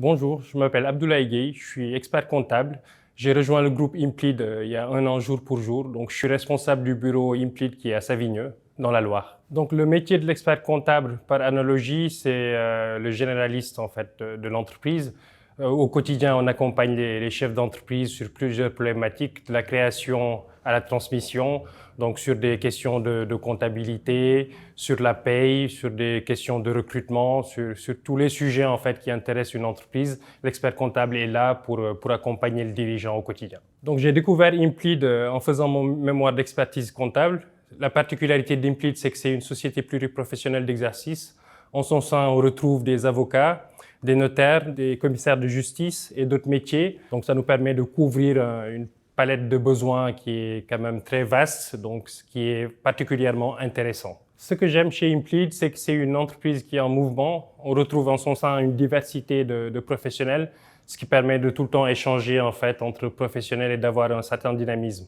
Bonjour, je m'appelle Abdoulaye Gueye, je suis expert comptable. J'ai rejoint le groupe Implid il y a un an jour pour jour. Donc, je suis responsable du bureau Implid qui est à Savigneux, dans la Loire. Donc, le métier de l'expert comptable, par analogie, c'est le généraliste en fait de l'entreprise. Au quotidien, on accompagne les chefs d'entreprise sur plusieurs problématiques, de la création à la transmission, donc sur des questions de comptabilité, sur la paye, sur des questions de recrutement, sur tous les sujets en fait qui intéressent une entreprise. L'expert comptable est là pour accompagner le dirigeant au quotidien. Donc j'ai découvert Implid en faisant mon mémoire d'expertise comptable. La particularité d'Implid, c'est que c'est une société pluriprofessionnelle d'exercice. En son sein, on retrouve des avocats, des notaires, des commissaires de justice et d'autres métiers. Donc ça nous permet de couvrir une palette de besoins qui est quand même très vaste, donc ce qui est particulièrement intéressant. Ce que j'aime chez Implid, c'est que c'est une entreprise qui est en mouvement. On retrouve en son sein une diversité de professionnels, ce qui permet de tout le temps échanger en fait entre professionnels et d'avoir un certain dynamisme.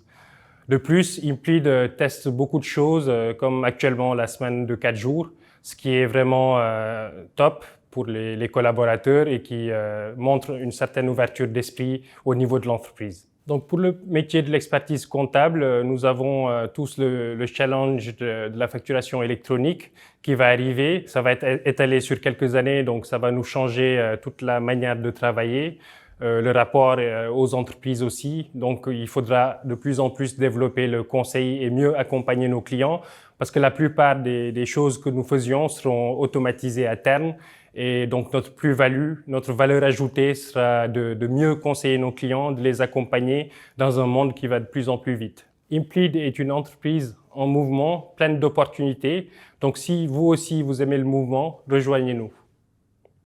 De plus, Implid teste beaucoup de choses, comme actuellement la semaine de 4 jours, ce qui est vraiment top pour les collaborateurs et qui montre une certaine ouverture d'esprit au niveau de l'entreprise. Donc pour le métier de l'expertise comptable, nous avons tous le challenge de la facturation électronique qui va arriver. Ça va être étalé sur quelques années, donc ça va nous changer toute la manière de travailler. Le rapport aux entreprises aussi. Donc, il faudra de plus en plus développer le conseil et mieux accompagner nos clients parce que la plupart des choses que nous faisions seront automatisées à terme. Et donc, notre plus-value, notre valeur ajoutée sera de mieux conseiller nos clients, de les accompagner dans un monde qui va de plus en plus vite. Implid est une entreprise en mouvement, pleine d'opportunités. Donc, si vous aussi, vous aimez le mouvement, rejoignez-nous.